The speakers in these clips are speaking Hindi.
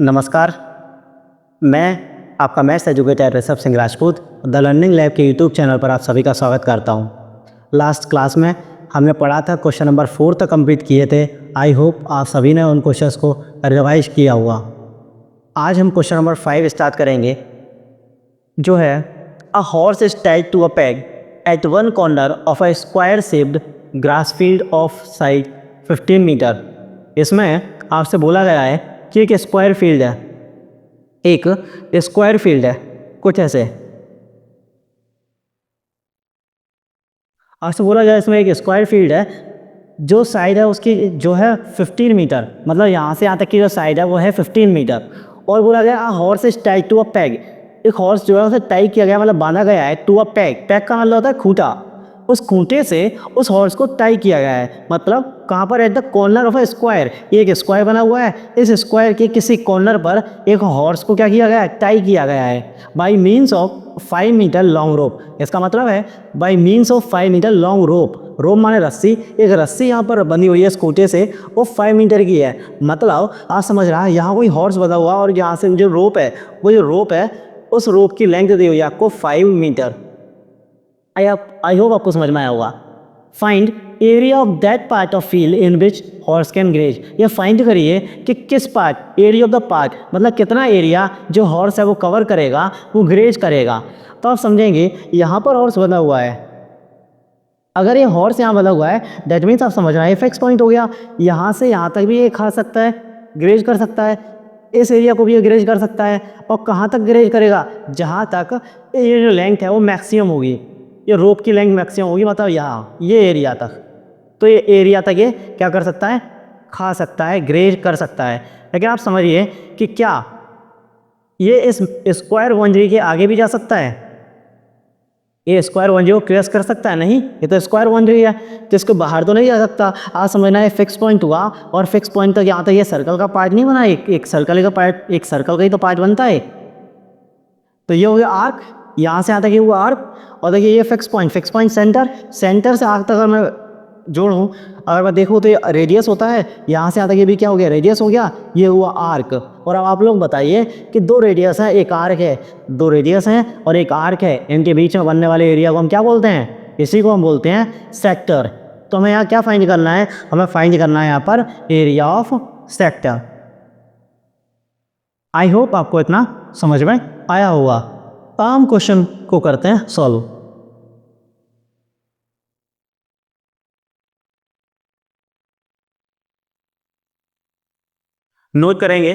नमस्कार, मैं आपका maths educator Rishabh Singh Rajput the learning lab के यूट्यूब चैनल पर आप सभी का स्वागत करता हूं। लास्ट क्लास में हमने पढ़ा था, क्वेश्चन नंबर 4 तक कंप्लीट किए थे। आई होप आप सभी ने उन क्वेश्चंस को रिवाइज किया हुआ। आज हम क्वेश्चन नंबर 5 स्टार्ट करेंगे, जो है a horse is tied to a peg at one corner of a square shaped grass field of side 15 metre. इसमें आपसे बोला गया है कि एक स्क्वायर फील्ड है, एक स्क्वायर फील्ड है कुछ ऐसे। आपसे बोला गया इसमें एक स्क्वायर फील्ड है, जो साइड है उसकी जो है 15 मीटर, मतलब यहाँ से यहाँ तक की जो साइड है वो है 15 मीटर। और बोला गया horse is tied to a peg, एक हॉर्स जो है उसे टाई किया गया, मतलब बांधा गया है टू अ पैग। पैग का मतलब होता है खूंटा। उस खूंटे से उस हॉर्स को टाई किया गया है, मतलब कहाँ पर, at the corner of a square. एक स्क्वायर बना हुआ है, इस स्क्वायर के किसी कॉर्नर पर एक हॉर्स को क्या किया गया है, टाई किया गया है by means of 5 metre long rope. इसका मतलब है by means of 5 metre long rope. Rope माने रस्सी, एक रस्सी यहाँ पर बनी हुई है इस खूंटे से, वो 5 मीटर की है। मतलब आप समझ रहा है, यहाँ कोई हॉर्स बना हुआ और यहाँ से जो रोप है, वो जो रोप है उस रोप की लेंथ दी हुई है आपको 5 मीटर। आई होप आपको समझ में आया होगा। Find area of that part of field in which horse can graze. ये फाइंड करिए कि किस part, area of the part मतलब कितना एरिया जो हॉर्स है वो कवर करेगा, वो ग्रेज करेगा। तो आप समझेंगे यहाँ पर हॉर्स बना हुआ है, अगर ये हॉर्स यहाँ बना हुआ है दैट मीन्स आप समझ रहे हैं फिक्स पॉइंट हो गया। यहाँ से यहाँ तक भी ये खा सकता है, ग्रेज कर सकता है, इस एरिया को भी ये ग्रेज कर सकता है। और कहाँ तक ग्रेज करेगा, जहाँ तक ये जो लेंथ है वो मैक्सिमम होगी, ये रोप की लेंथ मैक्सिमम होगी, मतलब यहाँ ये एरिया तक। तो ये एरिया तक ये क्या कर सकता है, खा सकता है, ग्रेज कर सकता है। लेकिन आप समझिए कि क्या ये इस स्क्वायर बाउंड्री के आगे भी जा सकता है, ये स्क्वायर बाउंड्री को क्रॉस कर सकता है? नहीं, ये तो स्क्वायर बाउंड्री है, तो इसको बाहर तो नहीं जा सकता। आज समझना है फिक्स पॉइंट हुआ, और फिक्स पॉइंट तक यहाँ तक ये सर्कल का पार्ट नहीं बना, एक सर्कल का पार्ट, एक सर्कल का ही तो पार्ट बनता है। तो ये हो गया आर्क, यहाँ से यहाँ तक ये हुआ आर्क। और देखिए ये fix point, fix point centre, centre से आर्क तक अगर मैं जोड़ूँ, अगर मैं देखूँ तो ये रेडियस होता है, यहाँ से यहाँ तक ये भी क्या हो गया, रेडियस हो गया, ये हुआ आर्क। और अब आप लोग बताइए कि दो रेडियस है, एक आर्क है, दो रेडियस हैं और एक आर्क है, इनके बीच में बनने वाले एरिया को हम क्या बोलते हैं, इसी को हम बोलते हैं सेक्टर। तो हमें यहाँ क्या फाइंड करना है, हमें फाइंड करना है यहाँ पर area of sector. I hope आपको इतना समझ में आया होगा। हम क्वेश्चन को करते हैं सॉल्व। नोट करेंगे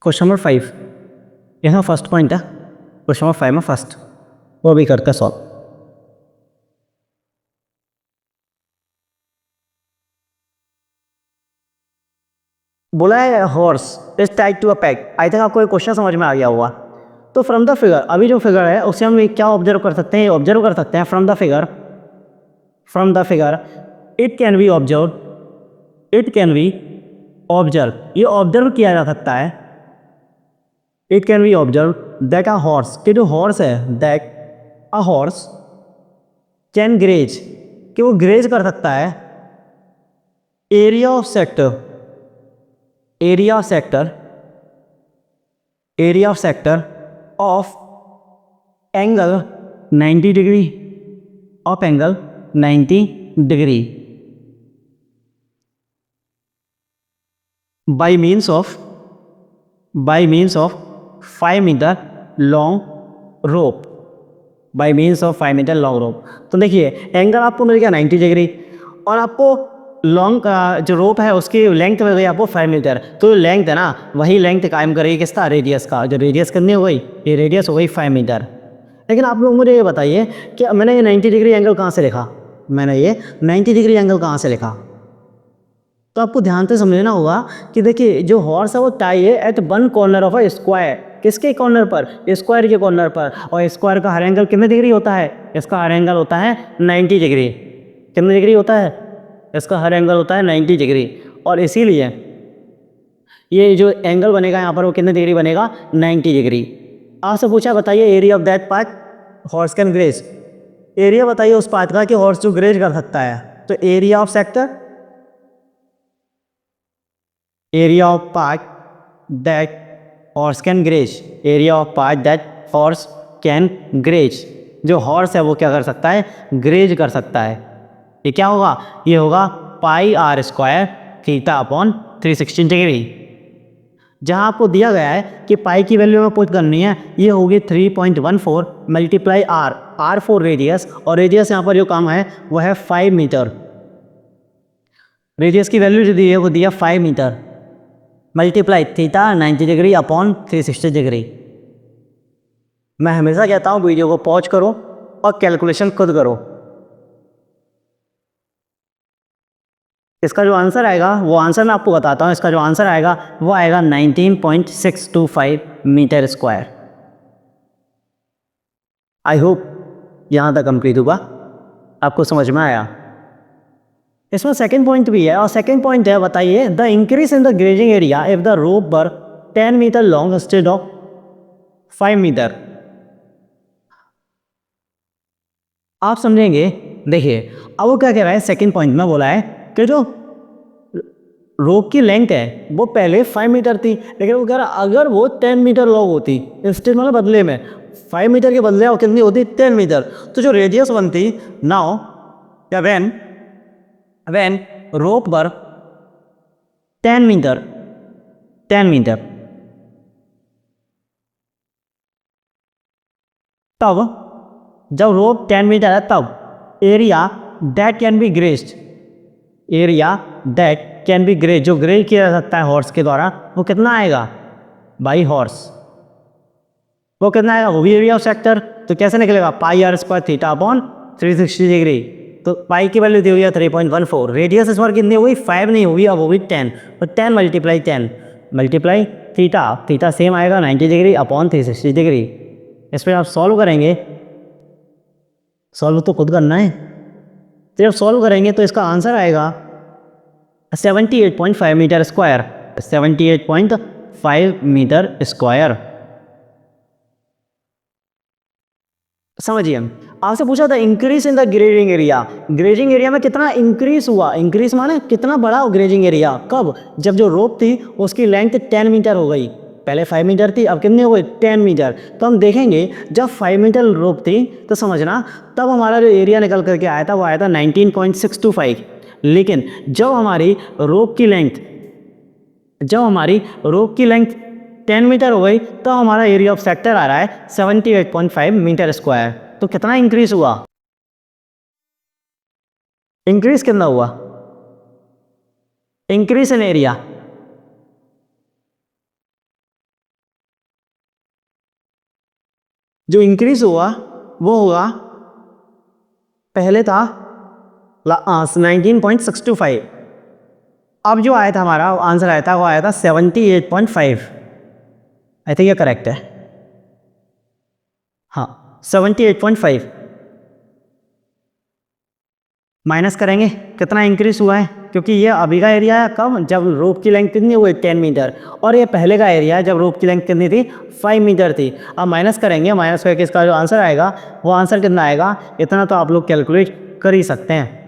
क्वेश्चन नंबर 5, यहाँ फर्स्ट पॉइंट है, क्वेश्चन नंबर 5 में फर्स्ट, वो भी करते हैं सॉल्व। बोला है horse is tied to a peg. I think आपको एक क्वेश्चन समझ में आ गया होगा। तो फ्रॉम द फिगर, अभी जो फिगर है उसे हम क्या ऑब्जर्व कर सकते हैं, ऑब्जर्व कर सकते हैं from the figure, from the figure it can be observe, it can be observe, ये ऑब्जर्व किया जा सकता है, it can be observe that a horse, कि जो हॉर्स है, that a horse can graze, कि वो ग्रेज कर सकता है, area of sector, area of sector, area of sector of angle 90 degree, of angle 90 degree by means of, by means of 5 metre long rope, by means of 5 metre long rope. तो देखिए एंगल आपको मिल गया 90 डिग्री, और आपको लॉन्ग जो रोप है उसकी लेंथ मिल गई आपको 5 मीटर। तो लेंथ है ना, वही लेंथ कायम करेगी किसका, रेडियस का। जो रेडियस कितनी हो गई, ये रेडियस हो गई 5 मीटर। लेकिन आप लोग मुझे ये बताइए कि मैंने ये 90 डिग्री एंगल कहाँ से लिखा, मैंने ये 90 डिग्री एंगल कहाँ से लिखा। तो आपको ध्यान से समझना होगा कि देखिए जो हॉर्स है वो टाई है at one corner of a square, किसके कॉर्नर पर, स्क्वायर के कॉर्नर पर। और स्क्वायर का हर एंगल कितने डिग्री होता है, इसका हर एंगल होता है 90 डिग्री। कितने डिग्री होता है, इसका हर एंगल होता है 90 डिग्री। और इसीलिए ये जो एंगल बनेगा यहाँ पर वो कितने डिग्री बनेगा, 90 डिग्री। आपसे पूछा बताइए area of that part horse can graze, area बताइए उस पार्ट का कि हॉर्स जो ग्रेज कर सकता है। तो area of sector, area of part that horse can graze, area of part that horse can graze, जो हॉर्स है वो क्या कर सकता है, ग्रेज कर सकता है। ये क्या होगा, ये होगा pi r square theta upon 360 degree. जहाँ आपको दिया गया है कि पाई की वैल्यू में पुट करनी है, ये होगी 3.14 multiply R, R for radius, और रेडियस यहाँ पर जो काम है वो है 5 मीटर। रेडियस की वैल्यू जो दी है वो दिया 5 metre, multiply theta 90 degree upon 360 degree. मैं हमेशा कहता हूँ वीडियो को पॉज करो और कैलकुलेशन खुद करो। इसका जो आंसर आएगा वो आंसर मैं आपको बताता हूँ। इसका जो आंसर आएगा वो आएगा 19.625 मीटर स्क्वायर। आई होप यहाँ तक कंप्लीट हुआ, आपको समझ में आया। इसमें सेकंड पॉइंट भी है, और सेकंड पॉइंट है, बताइए the increase in the grazing area if the rope were 10 metre long instead of 5 metre. आप समझेंगे, देखिए अब वो क्या कह रहा है, सेकंड पॉइंट में बोला है कि जो रोप की लेंथ है वो पहले 5 मीटर थी, लेकिन वो कह रहा अगर वो 10 मीटर लॉन्ग होती, इंस्टेड मतलब बदले में 5 मीटर के बदले वो कितनी होती, 10 मीटर, तो जो रेडियस बनती नाउ या when rope were 10 metre, 10 metre, तब जब रोप 10 मीटर है तब area that can be grazed, area that can be graze, जो ग्रेज किया जा सकता है हॉर्स के द्वारा, वो कितना आएगा बाई हॉर्स, वो कितना आएगा, वो भी एरिया ऑफ सेक्टर। तो कैसे निकलेगा, pi r square theta upon 360 degree. तो पाई की वैल्यू दी हुई है 3.14, रेडियस इस बार कितनी हुई, 5 नहीं हुई, अब होगी 10, तो 10 multiply 10 multiply theta, theta same आएगा 90 डिग्री अपॉन 360 डिग्री। इस पर आप सॉल्व करेंगे, सॉल्व तो खुद करना है, तो जब सॉल्व करेंगे तो इसका आंसर आएगा 78.5 मीटर स्क्वायर, 78.5 मीटर स्क्वायर। समझिए, आपसे पूछा था increase in the grazing area, grazing area में कितना इंक्रीज हुआ, इंक्रीज माने कितना बड़ा ग्रेजिंग एरिया, कब, जब जो रोप थी उसकी लेंथ 10 मीटर हो गई, पहले 5 मीटर थी, अब कितनी हो गई 10 मीटर। तो हम देखेंगे जब 5 मीटर रोप थी तो समझना तब हमारा जो एरिया निकल करके आया था वो आया था 19.625, लेकिन जब हमारी रोप की लेंथ 10 मीटर हो गई तो हमारा एरिया ऑफ सेक्टर आ रहा है 78.5 मीटर स्क्वायर। तो कितना इंक्रीज हुआ, इंक्रीज कितना हुआ, इंक्रीज इन एरिया, जो इंक्रीज हुआ वो हुआ, पहले था 19.625, अब जो आया था हमारा आंसर आया था वो आया था 78.5। आई थिंक ये करेक्ट है, हाँ 78.5। माइनस करेंगे कितना इंक्रीज हुआ है, क्योंकि ये अभी का एरिया है कब, जब रोप की लेंथ कितनी हुई 10 मीटर, और ये पहले का एरिया है जब रोप की लेंथ कितनी थी 5 मीटर थी। अब माइनस करेंगे, माइनस करके इसका जो आंसर आएगा वो आंसर कितना आएगा, इतना तो आप लोग कैलकुलेट कर ही सकते हैं।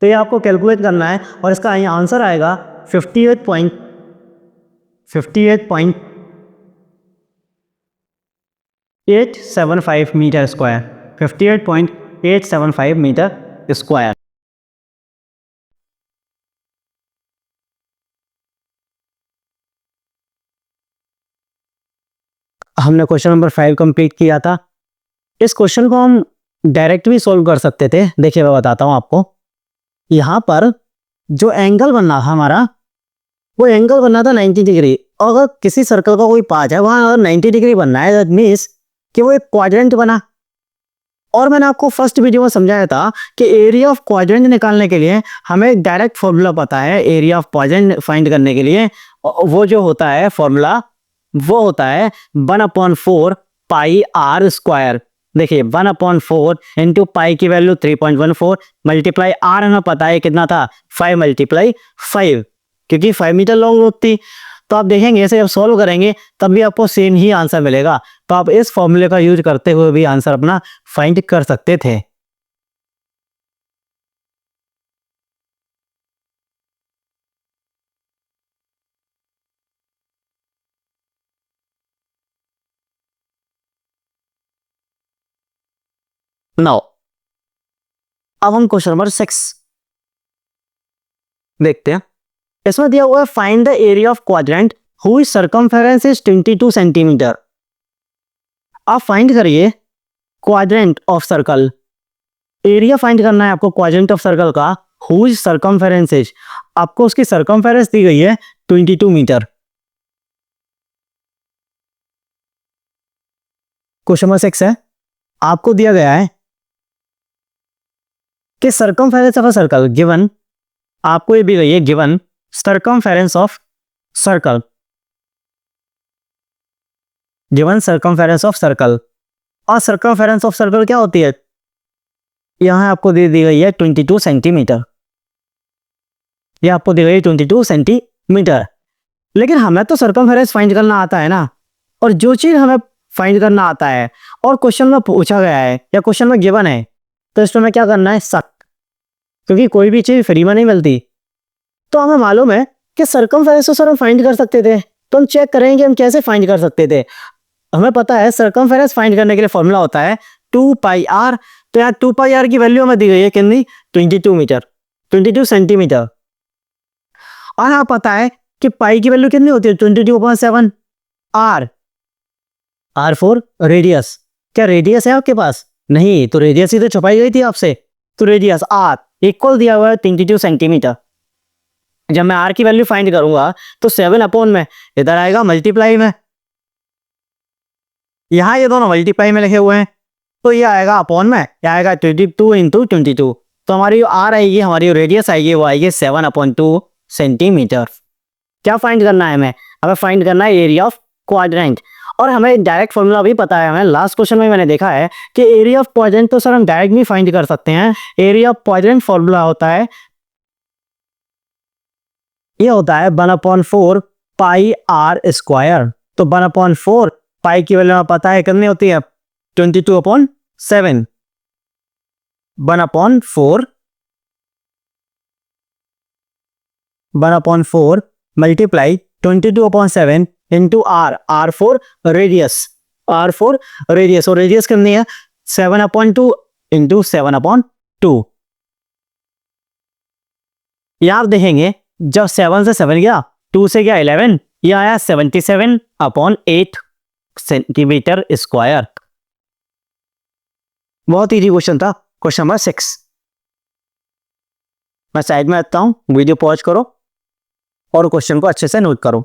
तो ये आपको कैलकुलेट करना है, और इसका यहाँ आंसर आएगा 58.875 मीटर स्क्वायर, 58.875 मीटर स्क्वायर। हमने क्वेश्चन नंबर 5 कंप्लीट किया था। इस क्वेश्चन को हम डायरेक्ट भी सॉल्व कर सकते थे। देखिए मैं बताता हूं आपको, यहां पर जो एंगल बनना था हमारा, वो एंगल बनना था 90 डिग्री। और अगर किसी सर्कल का कोई पार्ट है वहां अगर 90 डिग्री बनना है, दैट मीन्स कि वो एक क्वाड्रेंट बना। और मैंने आपको फर्स्ट वीडियो में समझाया था कि एरिया ऑफ क्वाड्रेंट निकालने के लिए हमें डायरेक्ट फॉर्मूला पता है, एरिया ऑफ क्वाड्रेंट फाइंड करने के लिए वो जो होता है फॉर्मूला, वो होता है 1/4 पाई आर स्क्वायर। देखिए 1/4 इंटू पाई की वैल्यू 3.14 मल्टीप्लाई आर हमें पता है कितना था 5 मल्टीप्लाई 5, क्योंकि 5 मीटर लॉन्ग रोप थी। तो आप देखेंगे ऐसे जब सॉल्व करेंगे तब भी आपको सेम ही आंसर मिलेगा। तो आप इस फॉर्मूले का यूज करते हुए भी आंसर अपना फाइंड कर सकते थे। नाउ अब हम क्वेश्चन नंबर 6 देखते हैं। इसमें दिया हुआ है find the area of quadrant हुई सर्कमफेरेंस इज 22 सेंटीमीटर। आप फाइंड करिए quadrant of circle, area find करना है आपको क्वाड्रेंट ऑफ सर्कल का, हुई सर्कमफेरेंस इज, आपको उसकी सर्कमफेरेंस दी गई है 22 मीटर। क्वेश्चन नंबर 6 है, आपको दिया गया है कि circumference of a circle given, आपको ये दी गई है given circumference of circle, given circumference of circle. और सर्कमफेरेंस ऑफ सर्कल क्या होती है, यहां आपको दी गई है 22 सेंटीमीटर, ये आपको दी गई है 22 सेंटीमीटर। लेकिन हमें तो सर्कमफेरेंस फाइंड करना आता है ना, और जो चीज हमें फाइंड करना आता है और क्वेश्चन में पूछा गया है या क्वेश्चन में गिवन है, तो इसमें हमें क्या करना है, शक, क्योंकि कोई भी चीज फ्री में नहीं मिलती। तो हमें मालूम है कि सर्कमफेरेंस तो सर हम फाइंड कर सकते थे, तो हम चेक करेंगे हम कैसे फाइंड कर सकते थे। हमें पता है सर्कमफेरेंस फाइंड करने के लिए फॉर्मूला होता है 2 पाई आर। तो यहाँ 2 पाई आर की वैल्यू हमें दी गई है कितनी, 22 मीटर, 22 सेंटीमीटर। और हमें पता है कि पाई की वैल्यू कितनी होती है, 22/7। R, R for radius. क्या रेडियस है आपके पास, नहीं, तो रेडियस ही तो छुपाई गई थी आपसे। तो रेडियस आर इक्वल दिया हुआ है 22 सेंटीमीटर। जब मैं आर की वैल्यू फाइंड करूंगा तो 7 अपॉन में इधर आएगा मल्टीप्लाई में, यहां ये दोनों मल्टीप्लाई में लिखे हुए हैं, तो ये आएगा अपॉन में, ये आएगा 22 इंटू 22। तो हमारी जो आर आएगी, हमारी जो रेडियस आएगी वो आएगी 7/2 सेंटीमीटर। क्या फाइंड करना है हमें फाइंड करना है एरिया ऑफ क्वाड्रेंट। और हमें डायरेक्ट फॉर्मूला भी पता है, हमें लास्ट क्वेश्चन में मैंने देखा है कि एरिया ऑफ क्वाड्रेंट तो सर हम डायरेक्ट भी फाइंड कर सकते हैं। एरिया ऑफ क्वाड्रेंट फॉर्मूला होता है, ये होता है 1/4 पाई आर स्क्वायर। तो 1/4 पाई की वैल्यू पता है कितनी होती है, 22/7। 1/4 multiply 22/7 into R, R for radius, R for radius, और रेडियस कितनी है 7/2 इंटू 7/2। यहां आप देखेंगे जब 7 से 7 गया, 2 से गया 11, यह आया 77/8 सेंटीमीटर स्क्वायर। बहुत इजी क्वेश्चन था, क्वेश्चन नंबर 6। मैं साइड में रखता हूं, वीडियो पॉज करो और क्वेश्चन को अच्छे से नोट करो।